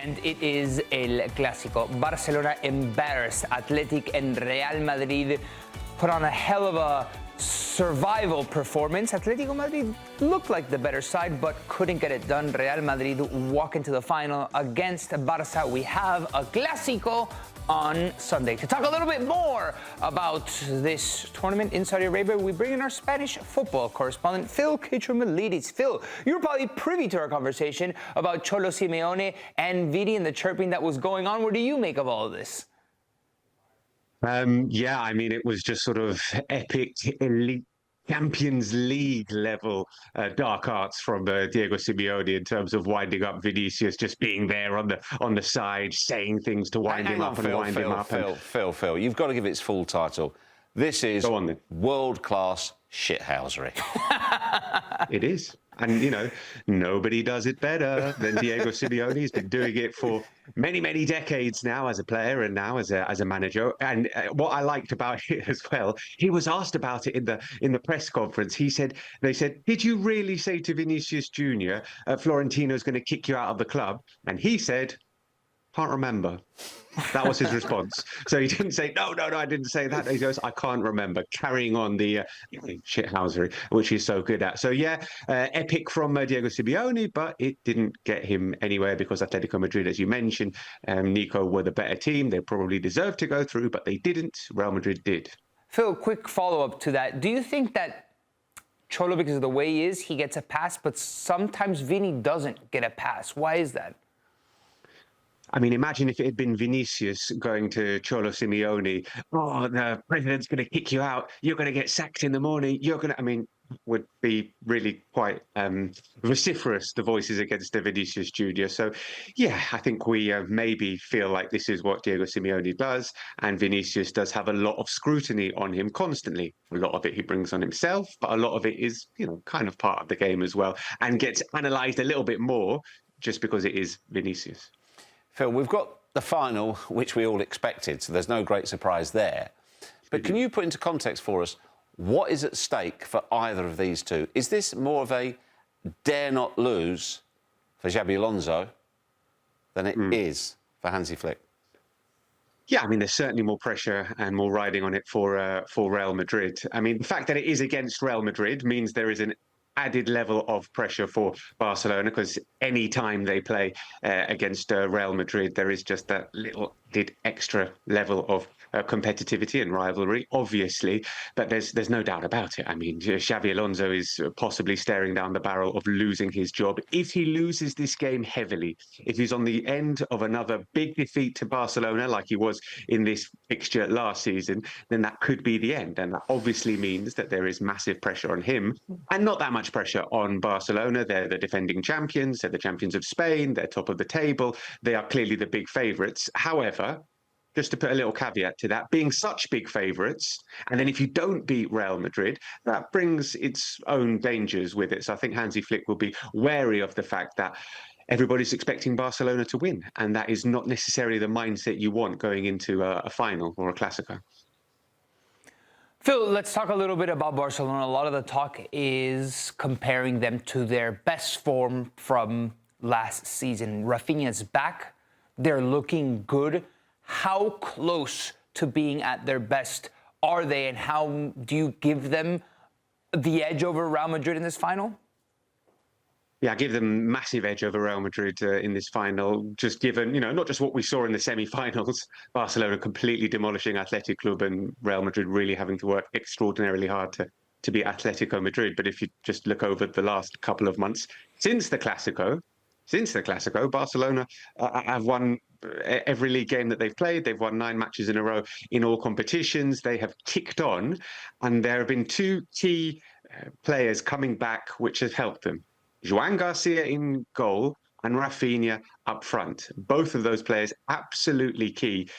and it is El Clásico. Barcelona embarrassed Athletic, and Real Madrid put on a hell of a survival performance. Atletico Madrid looked like the better side, but couldn't get it done. Real Madrid walk into the final against Barça. We have a Clásico on Sunday. To talk a little bit more about this tournament in Saudi Arabia, we bring in our Spanish football correspondent, Phil Kitromilides. Phil, you're probably privy to our conversation about Cholo Simeone and Vini and the chirping that was going on. What do you make of all of this? Yeah, I mean, it was just sort of epic elite Champions League level dark arts from Diego Simeone in terms of winding up Vinícius, just being there on the side, saying things to wind him up and wind him up. Phil, you've got to give it its full title. This is world-class shithousery. It is. And, you know, nobody does it better than Diego Simeone. He's been doing it for many, many decades now as a player and now as a manager. And what I liked about it as well, he was asked about it in the press conference. They said, did you really say to Vinícius Jr., Florentino's going to kick you out of the club? And he said, can't remember. That was his response. So he didn't say, no, I didn't say that. He goes, I can't remember. Carrying on the shithousery, which he's so good at. So yeah, epic from Diego Simeone, but it didn't get him anywhere because Atletico Madrid, as you mentioned, Nico, were the better team. They probably deserved to go through, but they didn't. Real Madrid did. Phil, quick follow-up to that. Do you think that Cholo, because of the way he is, he gets a pass, but sometimes Vini doesn't get a pass? Why is that? I mean, imagine if it had been Vinícius going to Cholo Simeone. Oh, the president's going to kick you out. You're going to get sacked in the morning. Would be really quite vociferous, the voices against the Vinícius Jr. So, yeah, I think we maybe feel like this is what Diego Simeone does. And Vinícius does have a lot of scrutiny on him constantly. A lot of it he brings on himself, but a lot of it is, you know, kind of part of the game as well and gets analysed a little bit more just because it is Vinícius. Phil, we've got the final, which we all expected, so there's no great surprise there. But can you put into context for us what is at stake for either of these two? Is this more of a dare not lose for Xabi Alonso than it is for Hansi Flick? Yeah, I mean, there's certainly more pressure and more riding on it for Real Madrid. I mean, the fact that it is against Real Madrid means there is an added level of pressure for Barcelona, because any time they play against Real Madrid, there is just that little extra level of competitivity and rivalry, obviously, but there's no doubt about it. I mean, Xabi Alonso is possibly staring down the barrel of losing his job. If he loses this game heavily, if he's on the end of another big defeat to Barcelona, like he was in this fixture last season, then that could be the end. And that obviously means that there is massive pressure on him and not that much pressure on Barcelona. They're the defending champions. They're the champions of Spain. They're top of the table. They are clearly the big favourites. However, just to put a little caveat to that, being such big favourites, and then if you don't beat Real Madrid, that brings its own dangers with it. So I think Hansi Flick will be wary of the fact that everybody's expecting Barcelona to win, and that is not necessarily the mindset you want going into a final or a Clásico. Phil, let's talk a little bit about Barcelona. A lot of the talk is comparing them to their best form from last season. Rafinha's back. They're looking good. How close to being at their best are they, and how do you give them the edge over Real Madrid in this final? Yeah, I give them massive edge over Real Madrid in this final, just given, you know, not just what we saw in the semi-finals, Barcelona completely demolishing Athletic Club and Real Madrid really having to work extraordinarily hard to beat Atletico Madrid. But if you just look over the last couple of months since the Clásico, Barcelona have won every league game that they've played. They've won 9 matches in a row in all competitions. They have kicked on, and there have been 2 key players coming back which has helped them. Joan Garcia in goal and Rafinha up front. Both of those players absolutely key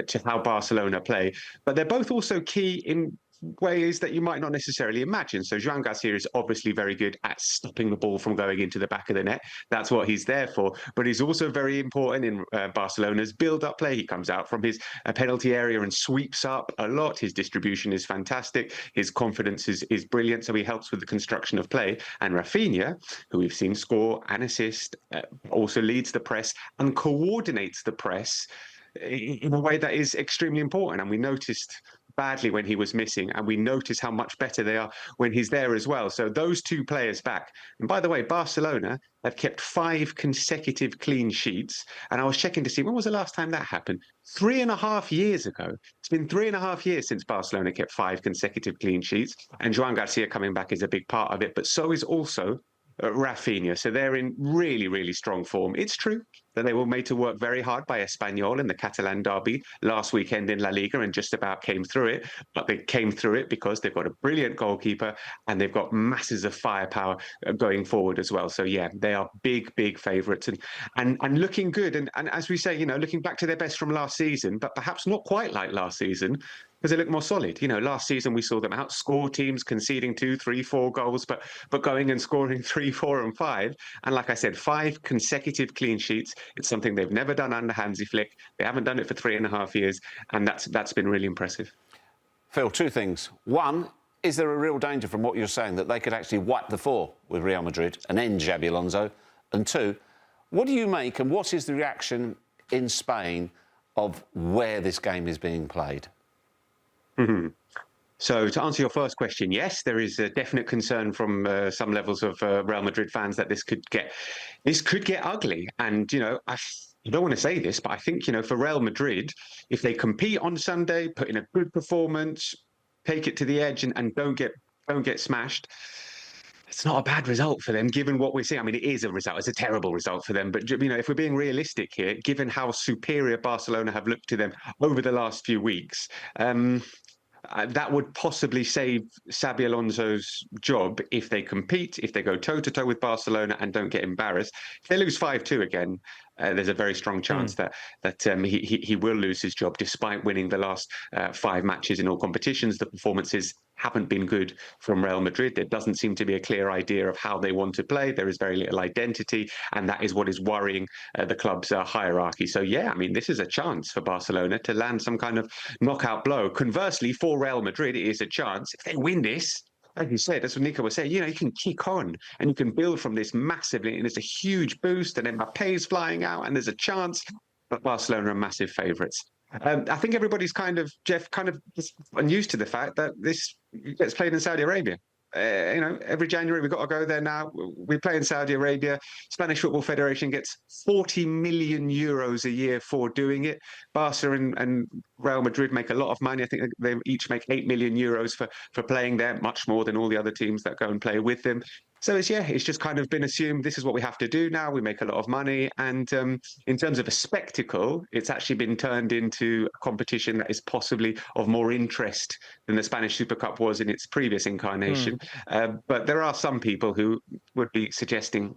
to how Barcelona play. But they're both also key in ways that you might not necessarily imagine. So Joan Garcia is obviously very good at stopping the ball from going into the back of the net. That's what he's there for. But he's also very important in Barcelona's build-up play. He comes out from his penalty area and sweeps up a lot. His distribution is fantastic. His confidence is brilliant. So he helps with the construction of play. And Rafinha, who we've seen score and assist, also leads the press and coordinates the press in a way that is extremely important. And we noticed badly when he was missing, and we notice how much better they are when he's there as well. So those two players back. And by the way, Barcelona have kept 5 consecutive clean sheets. And I was checking to see, when was the last time that happened? 3.5 years ago. It's been 3.5 years since Barcelona kept 5 consecutive clean sheets. And Joan Garcia coming back is a big part of it, but so is also Rafinha. So they're in really, really strong form. It's true that they were made to work very hard by Espanyol in the Catalan derby last weekend in La Liga and just about came through it. But they came through it because they've got a brilliant goalkeeper and they've got masses of firepower going forward as well. So yeah, they are big, big favourites and looking good. And as we say, looking back to their best from last season, but perhaps not quite like last season, because they look more solid. Last season we saw them outscore teams, conceding 2, 3, 4 goals, but going and scoring 3, 4, and 5. And like I said, 5 consecutive clean sheets. It's something they've never done under Hansi Flick. They haven't done it for 3.5 years, and that's been really impressive. Phil, 2 things. One, is there a real danger from what you're saying that they could actually wipe the floor with Real Madrid and end Xabi Alonso? And 2, what do you make and what is the reaction in Spain of where this game is being played? Mm-hmm. So to answer your first question, yes, there is a definite concern from some levels of Real Madrid fans that this could get ugly. And, I don't want to say this, but I think, for Real Madrid, if they compete on Sunday, put in a good performance, take it to the edge and don't get smashed, it's not a bad result for them, given what we're seeing. I mean, it is a result. It's a terrible result for them. But, if we're being realistic here, given how superior Barcelona have looked to them over the last few weeks, that would possibly save Xabi Alonso's job if they compete, if they go toe-to-toe with Barcelona and don't get embarrassed. If they lose 5-2 again, there's a very strong chance that he will lose his job, despite winning the last 5 matches in all competitions. The performances haven't been good from Real Madrid. There doesn't seem to be a clear idea of how they want to play. There is very little identity, and that is what is worrying the club's hierarchy. So, yeah, I mean, this is a chance for Barcelona to land some kind of knockout blow. Conversely, for Real Madrid, it is a chance. If they win this, like you said, that's what Nico was saying, you can kick on and you can build from this massively, and it's a huge boost, and Mbappe's flying out, and there's a chance. But Barcelona are massive favourites. I think everybody's Jeff, unused to the fact that this gets played in Saudi Arabia. Every January we've got to go there now. We play in Saudi Arabia. Spanish Football Federation gets 40 million euros a year for doing it. Barca and Real Madrid make a lot of money. I think they each make 8 million euros for playing there, much more than all the other teams that go and play with them. So it's just been assumed this is what we have to do now. We make a lot of money. And in terms of a spectacle, it's actually been turned into a competition that is possibly of more interest than the Spanish Super Cup was in its previous incarnation. But there are some people who would be suggesting,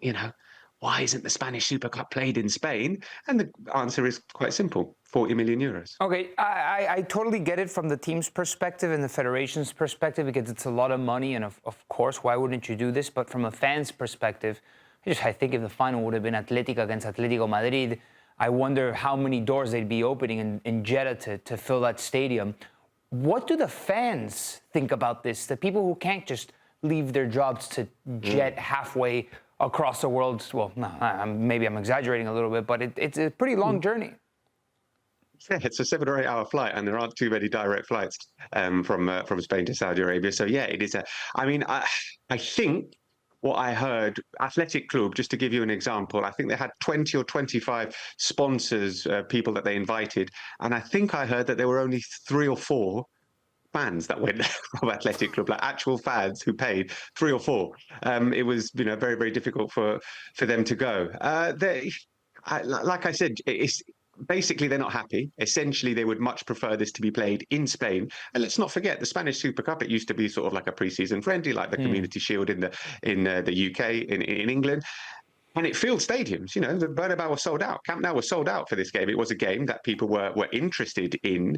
why isn't the Spanish Super Cup played in Spain? And the answer is quite simple, 40 million euros. Okay, I totally get it from the team's perspective and the federation's perspective, because it's a lot of money, and of course, why wouldn't you do this? But from a fan's perspective, I think if the final would have been Athletic against Atletico Madrid, I wonder how many doors they'd be opening in Jeddah to fill that stadium. What do the fans think about this? The people who can't just leave their jobs to jet halfway across the world. Well, no, maybe I'm exaggerating a little bit, but it's a pretty long journey. Yeah, it's a 7 or 8 hour flight, and there aren't too many direct flights from Spain to Saudi Arabia. So yeah, it is I think what I heard, Athletic Club, just to give you an example, I think they had 20 or 25 sponsors, people that they invited, and I think I heard that there were only 3 or 4 fans that went from Athletic Club, like actual fans who paid, 3 or 4. It was, very, very difficult for them to go. Like I said, it's basically they're not happy. Essentially, they would much prefer this to be played in Spain. And let's not forget, the Spanish Super Cup, it used to be sort of like a pre-season friendly, like the Community Shield in the UK, in England. And it filled stadiums. You know, the Bernabeu was sold out. Camp Nou was sold out for this game. It was a game that people were interested in,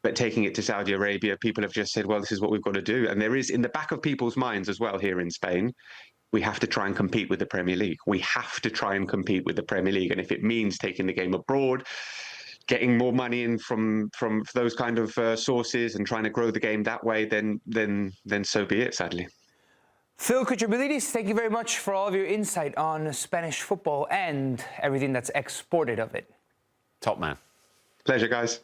but taking it to Saudi Arabia, people have just said, well, this is what we've got to do. And there is, in the back of people's minds as well here in Spain, we have to try and compete with the Premier League. We have to try and compete with the Premier League. And if it means taking the game abroad, getting more money in from those kind of sources and trying to grow the game that way, then so be it, sadly. Phil Kitromilides, thank you very much for all of your insight on Spanish football and everything that's exported of it. Top man. Pleasure, guys.